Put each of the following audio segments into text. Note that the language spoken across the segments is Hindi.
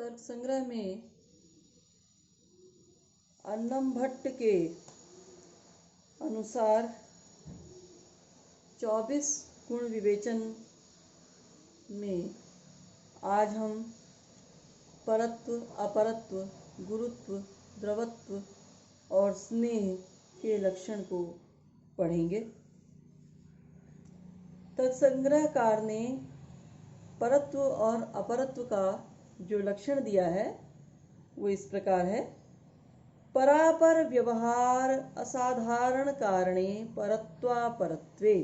तर्क संग्रह में अन्नम भट्ट के अनुसार 24 गुण विवेचन में आज हम परत्व, अपरत्व, गुरुत्व, द्रवत्व और स्नेह के लक्षण को पढ़ेंगे। तत्संग्रहकार ने परत्व और अपरत्व का जो लक्षण दिया है वो इस प्रकार है। परापर व्यवहार असाधारण कारणे परत्वापरत्वे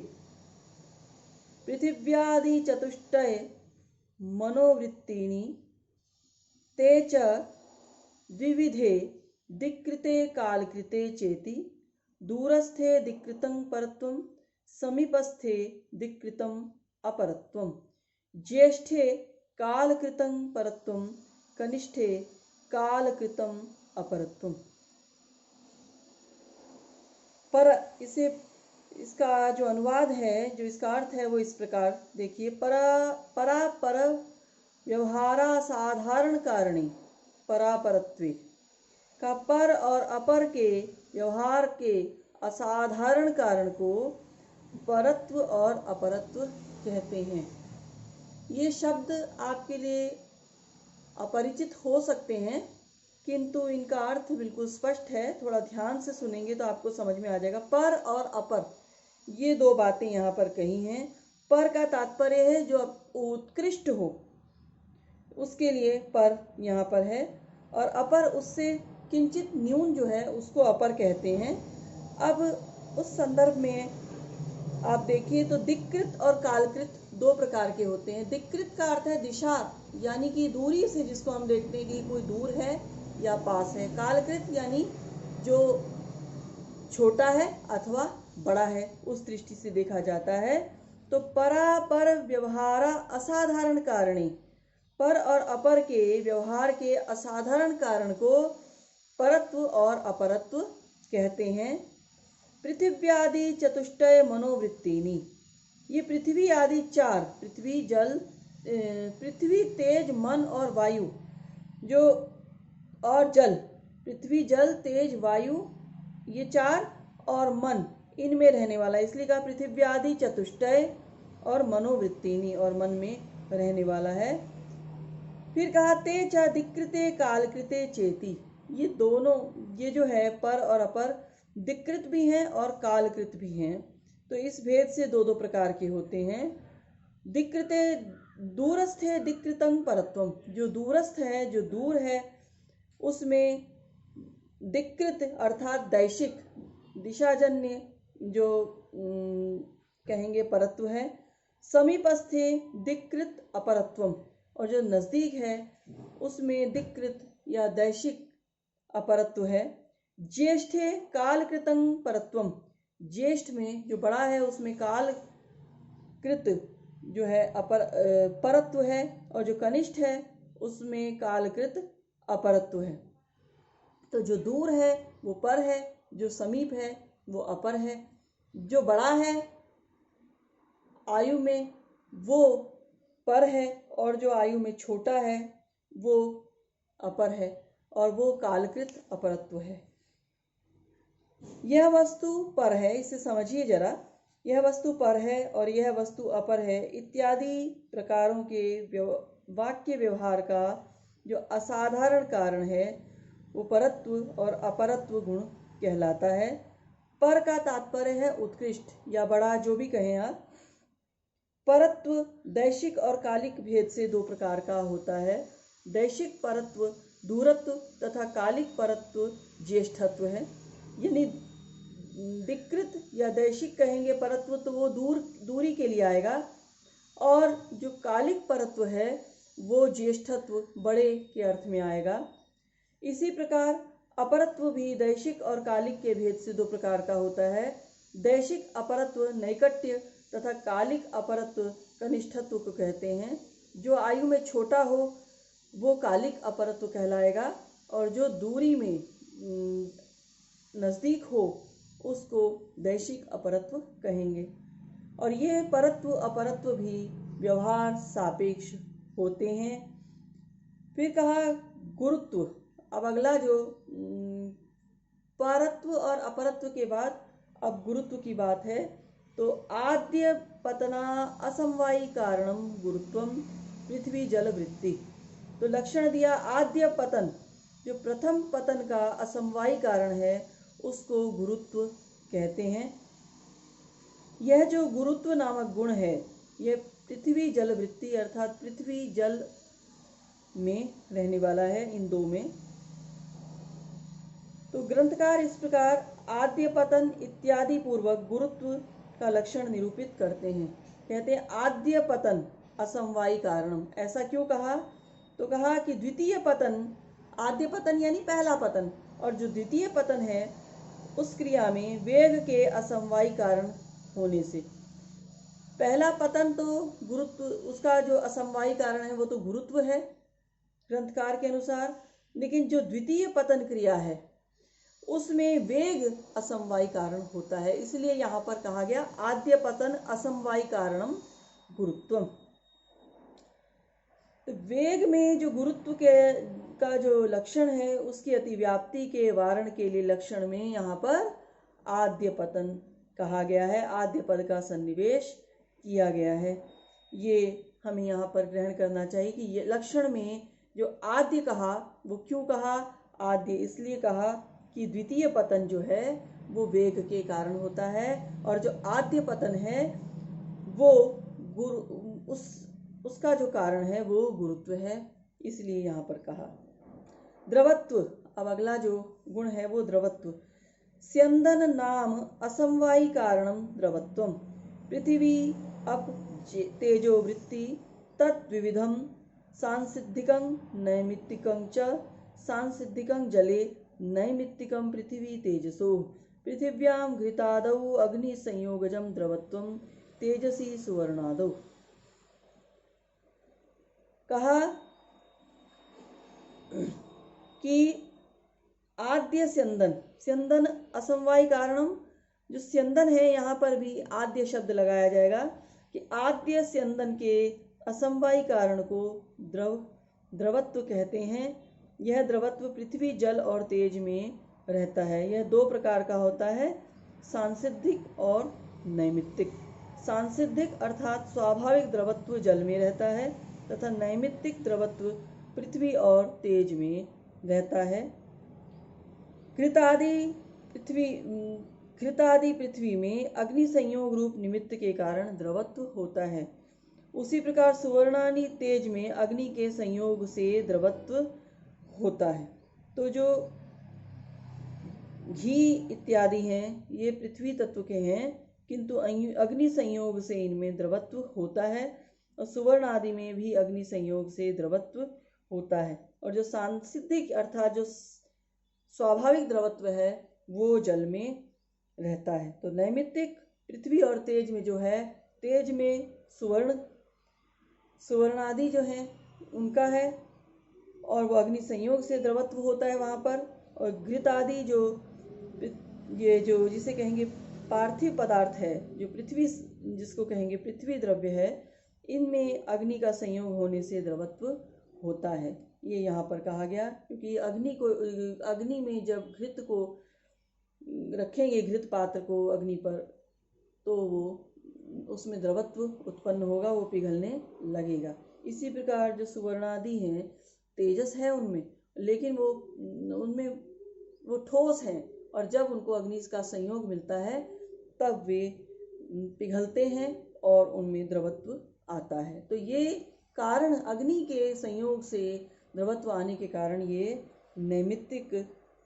पृथिव्यादि चतुष्टय मनोवृत्तीनि ते च द्विविधे दिक्कृते कालकृते चेति दूरस्थे दिक्कृतं परत्वं समीपस्थे दिक्कृतं अपरत्वं ज्येष्ठे कालकृतं परत्वं कनिष्ठे कालकृतं अपरत्वं। पर इसका जो अनुवाद है, जो इसका अर्थ है वो इस प्रकार देखिए। परापर व्यवहारा साधारण कारणी परापरत्वे का पर और अपर के व्यवहार के असाधारण कारण को परत्व और अपरत्व कहते हैं। ये शब्द आपके लिए अपरिचित हो सकते हैं, किंतु इनका अर्थ बिल्कुल स्पष्ट है। थोड़ा ध्यान से सुनेंगे तो आपको समझ में आ जाएगा। पर और अपर ये दो बातें यहाँ पर कही हैं। पर का तात्पर्य है जो उत्कृष्ट हो, उसके लिए पर यहाँ पर है, और अपर उससे किंचित न्यून जो है उसको अपर कहते हैं। अब उस संदर्भ में आप देखिए तो दिक्कृत और कालकृत दो प्रकार के होते हैं। दिक्कृत का अर्थ है दिशा, यानी कि दूरी से जिसको हम देखते हैं कि कोई दूर है या पास है। कालकृत यानी जो छोटा है अथवा बड़ा है, उस दृष्टि से देखा जाता है। तो परापर व्यवहारा असाधारण कारणी, पर और अपर के व्यवहार के असाधारण कारण को परत्व और अपरत्व कहते हैं। पृथिव्यादि चतुष्टय मनोवृत्तिनी, ये पृथ्वी आदि चार, पृथ्वी तेज मन और वायु जो और जल, पृथ्वी जल तेज वायु ये चार और मन, इनमें रहने वाला, इसलिए कहा पृथिव्यादि चतुष्टय और मनोवृत्तिनी, और मन में रहने वाला है। फिर कहा ते च दिक्कृते कालकृते चेति, ये दोनों, ये जो है पर और अपर दिक्कृत भी हैं और कालकृत भी हैं। तो इस भेद से दो दो प्रकार के होते हैं। दिक्कृते दूरस्थे दिक्कृतं परत्वम, जो दूरस्थ है, जो दूर है, उसमें दिक्कृत अर्थात दैशिक दिशाजन्य जो कहेंगे परत्व है। समीपस्थे दिक्कृत अपरत्वम, और जो नजदीक है उसमें दिक्कृत या दैशिक अपरत्व है। ज्येष्ठे कालकृतं परत्वम, ज्येष्ठ में जो बड़ा है उसमें कालकृत जो है परत्व है, और जो कनिष्ठ है उसमें कालकृत अपरत्व है। तो जो दूर है वो पर है, जो समीप है वो अपर है। जो बड़ा है आयु में वो पर है, और जो आयु में छोटा है वो अपर है, और वो कालकृत अपरत्व है। यह वस्तु पर है, इसे समझिए जरा। यह वस्तु पर है और यह वस्तु अपर है इत्यादि प्रकारों के वाक्य व्यवहार का जो असाधारण कारण है वो परत्व और अपरत्व गुण कहलाता है। पर का तात्पर्य है उत्कृष्ट या बड़ा, जो भी कहें आप। परत्व दैशिक और कालिक भेद से दो प्रकार का होता है। दैशिक परत्व दूरत्व तथा कालिक परत्व ज्येष्ठत्व है। यानी दिक्कृत या दैशिक कहेंगे परत्व तो वो दूरी के लिए आएगा, और जो कालिक परत्व है वो ज्येष्ठत्व बड़े के अर्थ में आएगा। इसी प्रकार अपरत्व भी दैशिक और कालिक के भेद से दो प्रकार का होता है। दैशिक अपरत्व नैकट्य तथा कालिक अपरत्व कनिष्ठत्व को कहते हैं। जो आयु में छोटा हो वो कालिक अपरत्व कहलाएगा, और जो दूरी में नज़दीक हो उसको दैशिक अपरत्व कहेंगे। और ये परत्व अपरत्व भी व्यवहार सापेक्ष होते हैं। फिर कहा गुरुत्व। अब अगला जो परत्व और अपरत्व के बाद अब गुरुत्व की बात है। तो आद्य पतना असमवायी कारणम गुरुत्वम पृथ्वी जल वृत्ति। तो लक्षण दिया आद्य पतन, जो प्रथम पतन का असमवायी कारण है उसको गुरुत्व कहते हैं। यह जो गुरुत्व नामक गुण है यह पृथ्वी जल वृत्ति अर्थात पृथ्वी जल में रहने वाला है, इन दो में। तो ग्रंथकार इस प्रकार आद्य पतन इत्यादि पूर्वक गुरुत्व का लक्षण निरूपित करते हैं। कहते हैं आद्य पतन असमवायी कारणम। ऐसा क्यों कहा? तो कहा कि द्वितीय पतन, आद्य पतन यानी पहला पतन, और जो द्वितीय पतन है उस क्रिया में वेग के असमवायी कारण होने से। पहला पतन तो गुरुत्व, उसका जो असमवायी कारण है वो तो गुरुत्व है ग्रंथकार के अनुसार, लेकिन जो द्वितीय पतन क्रिया है उसमें वेग असमवायी कारण होता है, इसलिए यहाँ पर कहा गया आद्य पतन असमवायी कारणम गुरुत्वम। तो वेग में जो गुरुत्व का जो लक्षण है उसकी अतिव्याप्ति के वारण के लिए लक्षण में यहाँ पर आद्य पतन कहा गया है, आद्य पद का सन्निवेश किया गया है। ये हमें यहाँ पर ग्रहण करना चाहिए कि ये लक्षण में जो आद्य कहा वो क्यों कहा? आद्य इसलिए कहा कि द्वितीय पतन जो है वो वेग के कारण होता है, और जो आद्य पतन है वो उसका जो कारण है वो गुरुत्व है, इसलिए यहाँ पर कहा। द्रवत्व, अब अगला जो गुण है वो द्रवत्व। स्यंदन नाम असमवायी कारणम द्रवत्वम पृथ्वी अप तेजो वृत्ति तद्विविधम सांसिद्धिकं नैमित्तिकं च सांसिद्धिकं जले नैमित्तिकं पृथ्वी तेजसो पृथिव्यां घृतादौ अग्नि संयोगजं द्रवत्वं तेजसी सुवर्णादौ। कहा कि आद्य स्यंदन, स्यंदन असमवायी कारणम, जो स्यंदन है यहाँ पर भी आद्य शब्द लगाया जाएगा कि आद्य स्यंदन के असमवायी कारण को द्रवत्व कहते हैं। यह द्रवत्व पृथ्वी जल और तेज में रहता है। यह दो प्रकार का होता है, सांसिद्धिक और नैमित्तिक। सांसिद्धिक अर्थात स्वाभाविक द्रवत्व जल में रहता है तथा नैमित्तिक द्रवत्व पृथ्वी और तेज में रहता है। घृतादि पृथ्वी में अग्नि संयोग रूप निमित्त के कारण द्रवत्व होता है। उसी प्रकार सुवर्णादि तेज में अग्नि के संयोग से द्रवत्व होता है। तो जो घी इत्यादि हैं ये पृथ्वी तत्व के हैं, किंतु अग्नि संयोग से इनमें द्रवत्व होता है, और सुवर्ण आदि में भी अग्नि संयोग से द्रवत्व होता है। और जो सांसिद्धिक अर्थात जो स्वाभाविक द्रवत्व है वो जल में रहता है। तो नैमित्तिक पृथ्वी और तेज में जो है, तेज में सुवर्ण आदि जो हैं उनका है और वो अग्नि संयोग से द्रवत्व होता है वहाँ पर। और घृत आदि जो ये जो जिसे कहेंगे पार्थिव पदार्थ है, जो पृथ्वी जिसको कहेंगे पृथ्वी द्रव्य है, इनमें अग्नि का संयोग होने से द्रवत्व होता है। ये यहाँ पर कहा गया, क्योंकि अग्नि में जब घृत को रखेंगे, घृत पात्र को अग्नि पर, तो वो उसमें द्रवत्व उत्पन्न होगा, वो पिघलने लगेगा। इसी प्रकार जो सुवर्णादि हैं तेजस है उनमें, लेकिन उनमें वो ठोस हैं, और जब उनको अग्नि का संयोग मिलता है तब वे पिघलते हैं और उनमें द्रवत्व आता है। तो ये कारण अग्नि के संयोग से द्रवत्व आने के कारण ये नैमित्तिक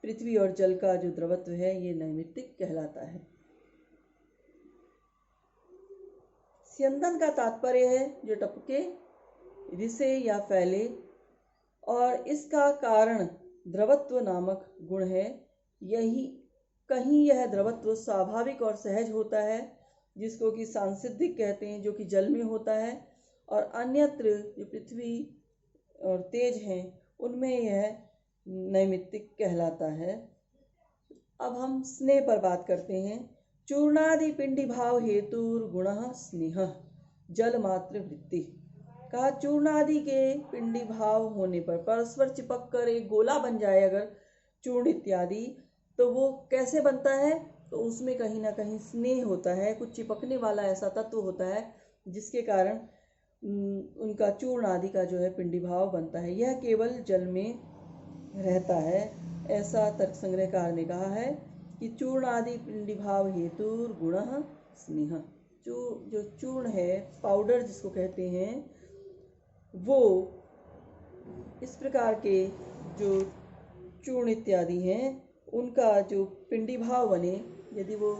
पृथ्वी और जल का जो द्रवत्व है ये नैमित्तिक कहलाता है। स्यंदन का तात्पर्य है जो टपके, रिसे या फैले, और इसका कारण द्रवत्व नामक गुण है। यही कहीं यह द्रवत्व स्वाभाविक और सहज होता है, जिसको कि सांसिद्धिक कहते हैं, जो कि जल में होता है, और अन्यत्र जो पृथ्वी और तेज हैं उनमें यह नैमित्तिक कहलाता है। अब हम स्नेह पर बात करते हैं। चूर्णादि पिंडी भाव हेतुर गुण स्नेह जल मात्र वृत्ति। कहा चूर्ण आदि के पिंडी भाव होने पर परस्पर चिपक कर एक गोला बन जाए अगर चूर्ण इत्यादि, तो वो कैसे बनता है? तो उसमें कहीं ना कहीं स्नेह होता है, कुछ चिपकने वाला ऐसा तत्व होता है जिसके कारण उनका चूर्ण आदि का जो है पिंडी भाव बनता है। यह केवल जल में रहता है, ऐसा तर्क संग्रहकार ने कहा है कि चूर्ण आदि पिंडी भाव हेतु गुण स्नेह। जो चूर्ण है, पाउडर जिसको कहते हैं, वो इस प्रकार के जो चूर्ण इत्यादि हैं उनका जो पिंडी भाव बने, यदि वो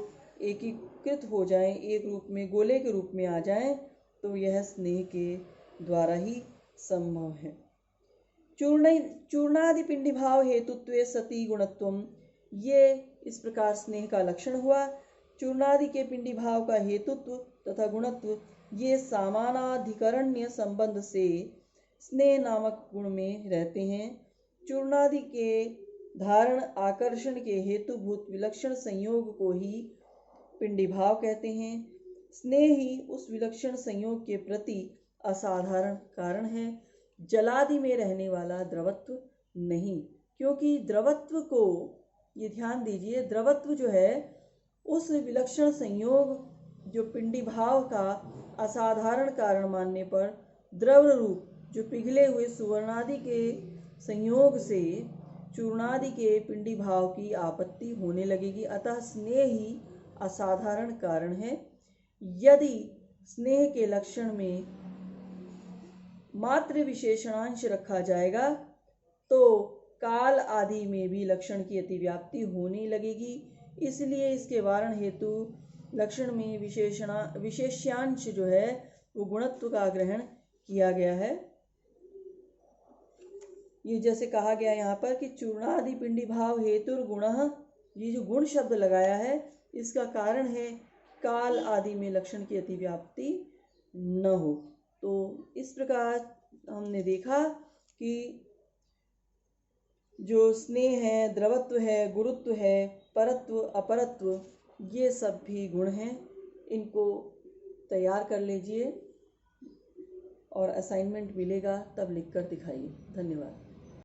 एकीकृत हो जाएं, एक रूप में गोले के रूप में आ जाएं, तो यह स्नेह के द्वारा ही संभव है। चूर्णादि पिंडी भाव हेतुत्वे सती गुणत्वम, ये इस प्रकार स्नेह का लक्षण हुआ। चूर्णादि के पिंडी भाव का हेतुत्व तथा गुणत्व ये समानाधिकरण्य संबंध से स्नेह नामक गुण में रहते हैं। चूर्णादि के धारण आकर्षण के हेतुभूत विलक्षण संयोग को ही पिंडी भाव कहते हैं। स्नेह ही उस विलक्षण संयोग के प्रति असाधारण कारण है, जलादि में रहने वाला द्रवत्व नहीं। क्योंकि द्रवत्व को, ये ध्यान दीजिए, द्रवत्व जो है उस विलक्षण संयोग जो पिंडी भाव का असाधारण कारण मानने पर द्रव रूप जो पिघले हुए सुवर्णादि के संयोग से चूर्णादि के पिंडी भाव की आपत्ति होने लगेगी। अतः स्नेह ही असाधारण कारण है। यदि स्नेह के लक्षण में मात्र विशेषणांश रखा जाएगा तो काल आदि में भी लक्षण की अतिव्याप्ति होने लगेगी। इसलिए इसके वारण हेतु लक्षण में विशेष्यांश जो है वो गुणत्व का ग्रहण किया गया है। ये जैसे कहा गया यहाँ पर कि चूर्णादि पिंडी भाव हेतुर गुण, ये जो गुण शब्द लगाया है इसका कारण है काल आदि में लक्षण की अतिव्याप्ति न हो। तो इस प्रकार हमने देखा कि जो स्नेह है, द्रवत्व है, गुरुत्व है, परत्व, अपरत्व, ये सब भी गुण हैं। इनको तैयार कर लीजिए और असाइनमेंट मिलेगा तब लिखकर दिखाइए। धन्यवाद।